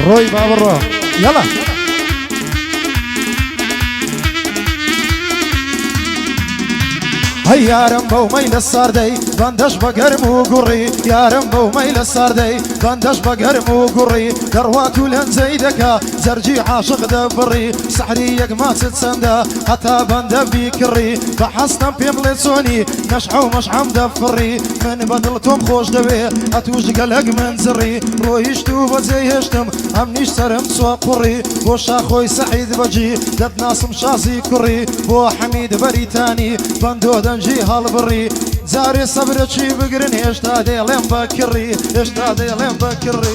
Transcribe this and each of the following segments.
روي بابا رو يلا هاي يارم بو ميل الساردي بندش بقرم وقري يارم بو ميل الساردي بندش بقرم وقري دروات ولن زيدك زرجي عاشق دبري سحريك ما تتسندا حتى بند بيكري بحسنا بيملسوني نشعو مش عم دفري من بدلتم خوش دبي اتوش قلق من زري رويشتو بزيهشتم امنيش سرم سوقري بوشا خوي سعيد بجي دد ناسم شازي كري بو حميد بريتاني بندو دنجي هالبري زاري صبر شي بقرن هشتا ديلين بكري هشتا ديلين بكري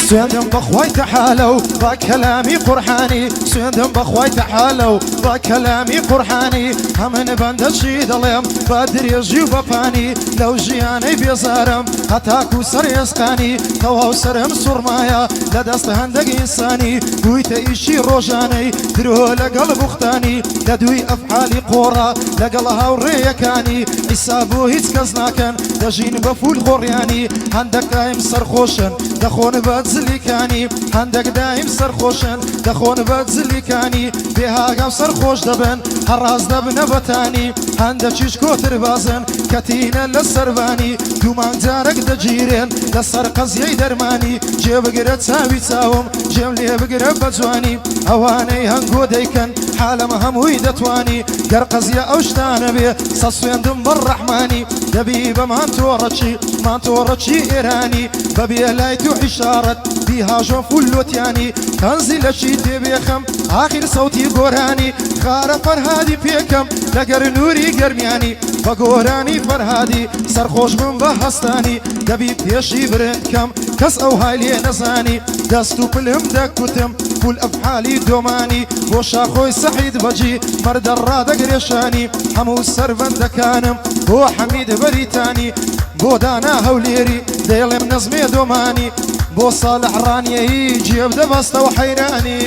سويندم بخواي تحالو بكلامي قرحاني سويندم بخواي تحالو بكلامي قرحاني همن بند شيد اليم بدري يجي بفاني لو جياني بيزارم هتاكو سر يسقاني تواو سرم سرمايا لدست هندق انساني بويت ايشي روجاني درو لقلب اختاني لدوي افعالي قورا لقلها وريكاني حسابو هيت كزناكن دجين بفول خورياني هندق دايم سرخوشن دخون بادزلي كاني هندك دايم سرخوشن دخون بادزلي كاني بها قاو سرخوش دبن حراز دبن بتاني هندك شيش كوتر بازن كتينا للسرباني دومان جارك دجيرين لسر قزيي درماني جيب قرد ساوي تاوم جيب لي بقرب بجواني اواني هنقو ديكن حالم هموي دتواني قرقزيا اوشتان بي ساسوين دم بالرحماني دبيب ما تورتشي ايراني ببي لايتو إشارة بيها جو فلوتياني تنزل شيدي بيخم آخر صوتي قراني خار فرهادي بيكم لقر نوري قرمياني فقوراني فرهادي سرخوش من بهستاني دبي بيشي برندكم كس أو هايلي نزاني دستو بلهم دكوتم فول أفحالي دوماني بوشا خوي سعيد بجي مرد الرادق ريشاني همو السربن دكانم هو حميد بريتاني بودانا هوليري ديلم نظمي دوماني بو صالح راني يجي يبدا بسطة وحيراني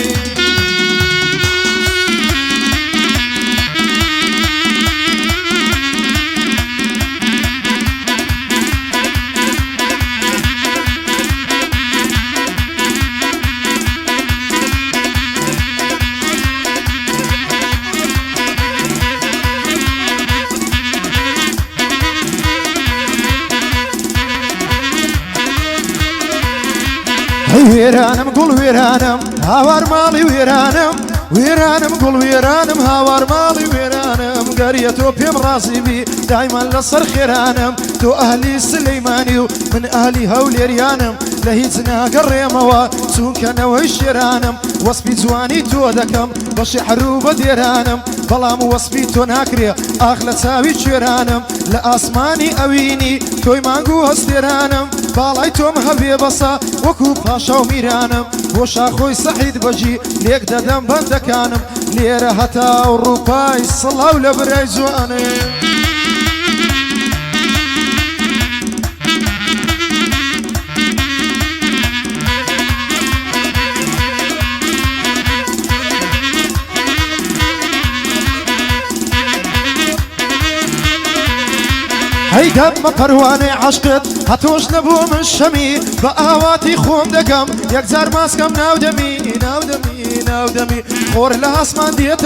ويرانم قول ويرانم هاوار مالي ويرانم قول ويرانم هاوار مالي ويرانم قريتو بيم راسي بي دايما لصر خيرانم تو اهلي سليماني ومن اهلي هوليريانم لهيتنا قريموا سون كان ويشيرانم وصفي زواني تو دكم بشحرو بديرانم بلام وصفي تو ناكري اخلا تساوي شيرانم لاسماني اويني توي مانقو هستيرانم باڵای تۆم هەبێ بەسە وەکو پاشا و میرانم بۆ شاخۆی سەعید بەجی لێک دەدەم بەندەکانم لێرە هەتا ئەوڕوپای سڵاو لە برای جوانم هيدا ما پروانه عشقت هتوش نبو من شمي بآواتي خوم دقم يكزار ماسكم ناودمي خور لاسمان ديت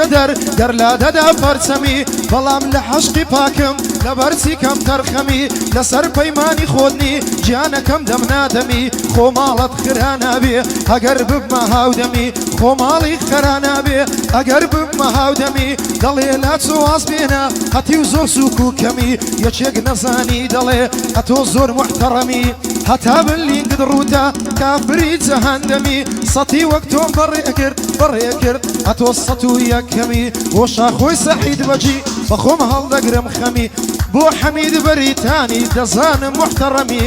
در لا ددا فرسمي بلام لحشقي باكم لبرسي كم ترخمي لسر بيماني خودني جانا كم دم نادمي خو مالت خرانا بي اقرب بما هاودمي خو مالي خرانا بي اقرب بما هاودمي دلي لا تسواز بينا هتي وزور سوكو كمي يشيق نزاني دلي هتو زور محترمي هەتا بلی قدڕوتە کافری جەهەندەمی سەتی وەک تۆم بەڕێ کرد هەتۆ 101ەمی بۆ شاخۆی سەعید بەجی بەخۆم هەڵدەگرم خەمی بۆ حەمید بەریتانی دەزانم محتەڕەمی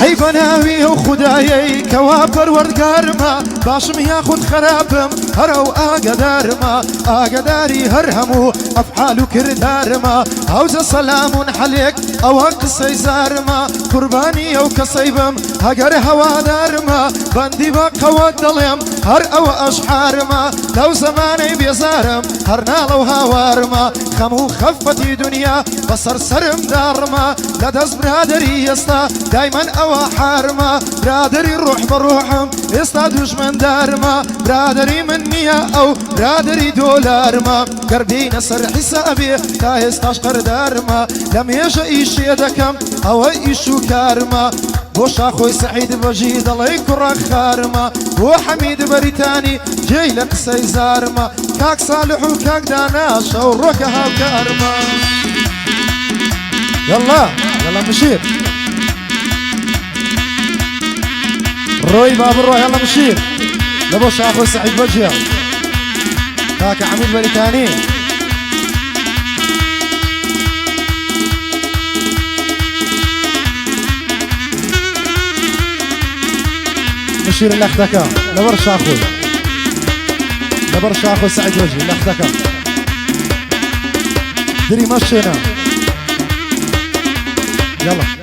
هەی بەناوی ئەو خودایەی کەوا پەروەردگارمە باشم یاخود خراپم هەرە و ئاگدارمە ئاگداری هەر هەموو ئەفعال و کردارمە هەوزە سەلامون حەلێک ئەوە قسەی زارمە قوربانی ئەو کەسەی بم هەگەر هەوادارمە بەندی بە قەوە دەڵێم هەر ئەوە ئەشعارمە لەو زەمانەی بێزارم هەر ناڵە و هاوارمە خەم و خەفەتی دنیا بەسەر سرم داڕمە لە دەست برادەری ئێستا دایمەن ئەوە حارمە برادەری ڕۆح بە ڕۆحم ئێستا دوژمەندارمە برادەری من نییە ئەو برادەری دۆلارمە گەردینە سەر حیسابێ تا ئێستاش قەردارمە لە مێژە ئیشێ دەکەم ئەوە ئیش و کارمە بۆ شاخۆی سەعید بەژی دەڵێ کوڕە خارمە بۆ حەمید بەریتانی جێی لە قسەی زارمە کاک ساڵح و کاک دانا شەو ڕۆکە هاوکارمە یەڵا یەڵا مشیر ڕۆی با بڕۆ یەڵا مشیر لە بۆ شاخۆی سەعید بەجیە کاکە حەمید بەریتانی مشير اللختكا لبر شاخوي لبر شاخوي سعيد وجهي اللختكا دري مشينا يلا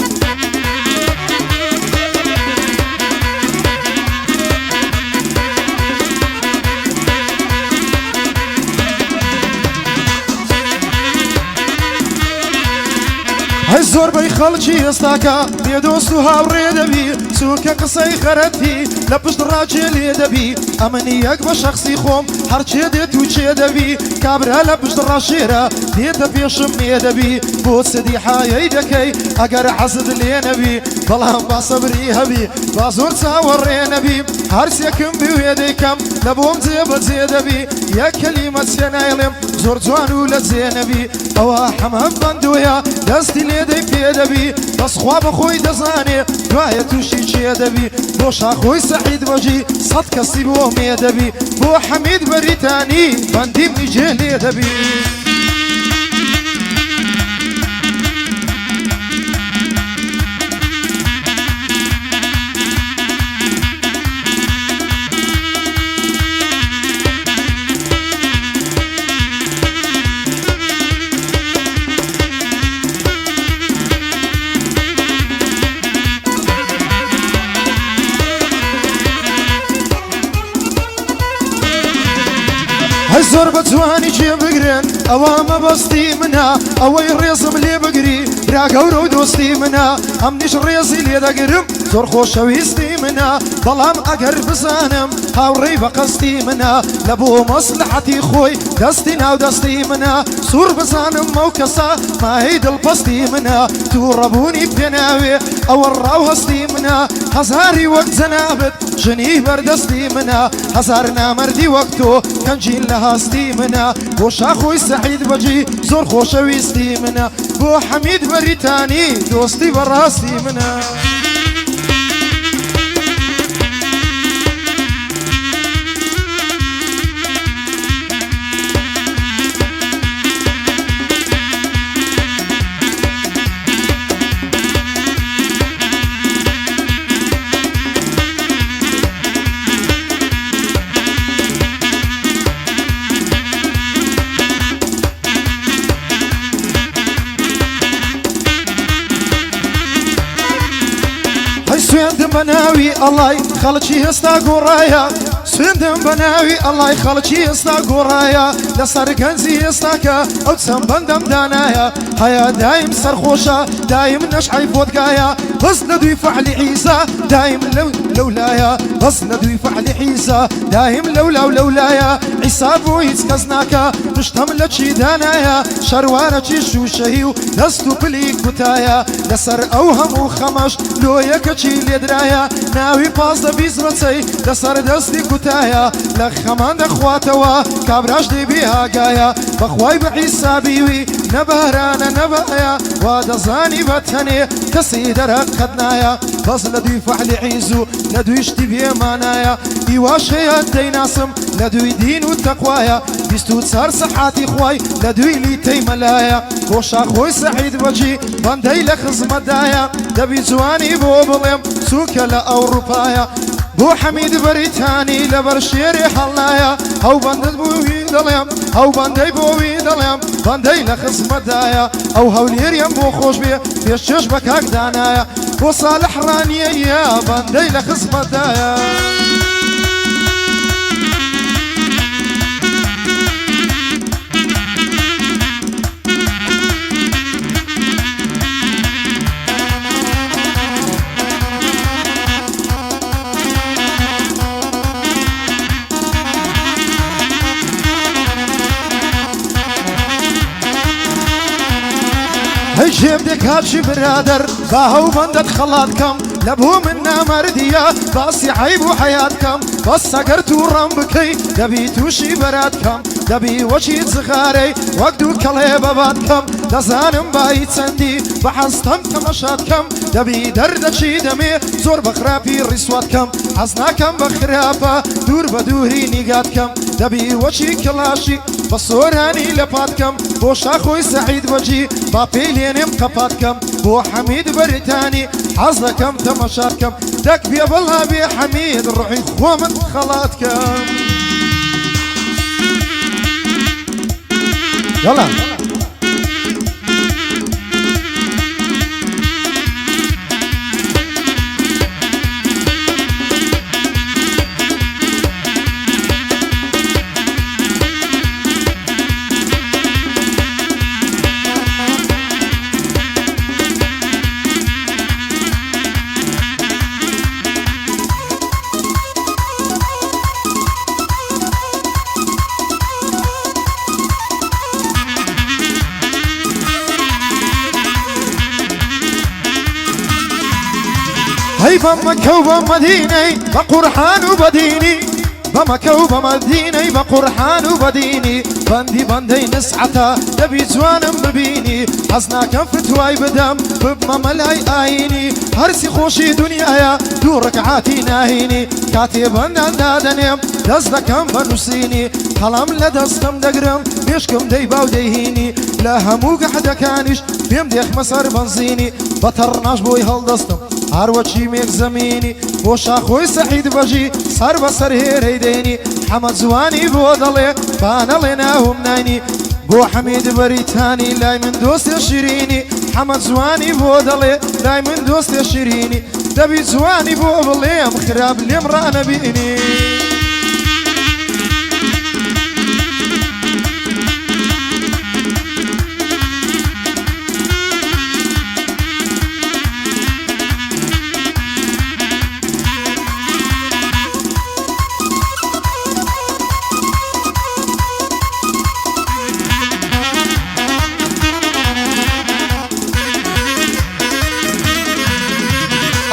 هاي زور بي خلشي استاكا بيدوستو هاوري دبي سوكا قصي خرتي لبشت راجلي دبي امنيك بشخصي خوم هرچي ديتو چي دبي كابرا لبشت راشيرا ديتا بيشم دبي بوت سدي حايي دكي اگر حسد لي نبي بلهم باصبري هبي بازور تاوري نبي هرسيكم بيديكم لبوم زيب زيدبي يا كلمة سينايلم زور جوان ولا زينبي او حمام بندويا دستي ليدي بيدبي بس خواب خوي دزاني دوايا توشي شي دبي بو شاخوي سعيد بجي صد كسي بو ميدبي بو حميد بريتاني بندي بنجي دبي زۆر بە جوانی جێ بگرن ئەوە مەبەستی منە ئەوەی ڕێزم لێ بگری برا گەورە و دۆستی منە ئەمنیش ڕێزی لێ دەگرم زۆر خۆشەویستی منە بەڵام ئەگەر بزانم هاوڕێی بە قەستی منە لە بۆ مەسلحەتی خۆی دەستی ناو دەستی منە سوور بزانم ئەو کەسە ماهی دڵپەستی منە تووڕەبوونی پێناوێ ئەوە ڕاو هەستی منە هەزاری وەک جەنابەت ژنی بەردەستی منە هەزار نامەردی وەک تۆ کەنجین لە هاستی منە بۆ شاخۆی سەعید بەجی زۆر خۆشەویستی منە بۆ حەمید بەریتانی دۆستی بەڕاستی منە سوێندم بەناوی ئەڵای خەڵکی هێستا گۆڕایە سوێندم بەناوی ئەڵای خەڵکی ئێستا گۆڕایە لەسەر گەنجی ئێستاکە ئەو چەند بەندەم دانایە هەیە دایم سەرخۆشە دایم نەشعی فۆتگایە بس ندوي فعل عيسى دايم لولايا بس ندوي فعل عيسى دايم لولايا عيسى بويت كزناكا مشتم لشي دانايا شروانة شوشهيو دستو بليك بتايا لسر اوهم وخمش لو يكشي لدرايا ناوي باز بيزرتي لسر دستي كتايا لخمان دخواتوا كابراش دي بيها قايا بخواي بعيسى بيوي نبهرانا نبايا وادزاني بتني كسي درق خدنايا بس لدوي فعل عيزو لدوي اشتبي مانايا ايواشي الديناسم لدوي دين والتقوايا بيستو تسار صحاتي خواي لدوي لي تيملايا بوشا خوي سعيد بجي باندي لخز مدايا دبي جواني بو بليم سوكا لأوروبايا بو حميد بريتاني لبرشيري حلايا او باندد بوي دليم او باندي بوي دليم باندي لخز مدايا او هولير يمو خوش بيه بيشش بكاك دانايا وصالح رانيا يا باندي لخز مدايا هجيب دك هاتشي برادر باهو بندت خلاتكم لبو منا مردية باسي عيبو حياتكم بس اقرتو رمبكي دبي توشي برادكم دبي وشي زغاري وقدو كلي باباتكم دزانم بايت سندي بحزتم تمشاتكم دبي دردشي دمي زور بخرابي رسواتكم حزناكم بخرابة دور بدوري نيقاتكم دبي وشي كلاشي بصوراني لباتكم بو شاخوي سعيد وجي بابيلينم قباتكم بو حميد بريتاني حظكم تمشاتكم دك بيا بالله بيا حميد روحي خو من خلاتكم يلا هي بمكة وبمديني بقرحان وبديني بمكة وبمديني بقرحان وبديني بندي نسعتا دبي جوانم ببيني حزنا كم فتواي بدم بمملاي آيني هرسي خوشي دنيايا دو ركعاتي ناهيني كاتبا دادنيم دزدكم بنوسيني حلم لدستم دقرم بيشكم ديبا وديهيني لا همو قحدا كانش بيم ديخ مسار بنزيني بطرناش بوي هالدستم هاروچی میک زمینی بوشا خوی سعید بجی سر بسر هیری دینی حمد زوانی بودله بانله ناهم ناینی بو حمید بریتانی لای من دوست شیرینی حمد زوانی بودله لای من دوست شیرینی دبی زوانی بولیم خراب لیم را نبینی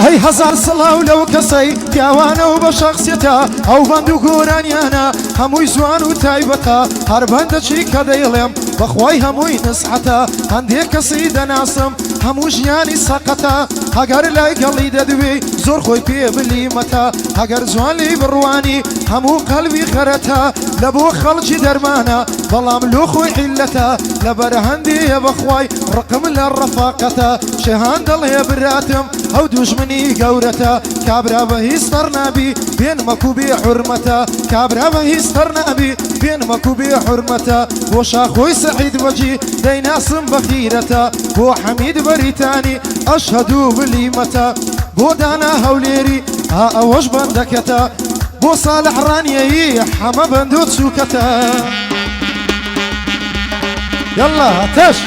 هي هزار صلاة لو كسي تيوانا وبشخصيتا او بندو قورانيانا هموي زوان وتايبتا هرباندا شيكا ديلم بخواي هموي نسحتا هندي كسيدا ناسم همو جياني ساقتا هقر لاي قلي ددوي زور خوي بي بليمتا هقر زوان لي برواني همو قلبي خرتا لبو خلجي درمانا بلام لو خوي حلتا لبرهندي يا بخواي رقم للرفاقتا شهان دل يا براتم او دشمني قورتا كابرا بهيسترنا بي بين مكوبي حرمتا كابرا بهيسترنا بي بين مكوبي حرمتا وشا خوي سعيد وجي ديناسم بخيرتا بو حميد بريتاني اشهدو بليمتا بو دانا هوليري ها اوش بندكتا بو صالح رانيي حما بندو تسوكتا يلا تش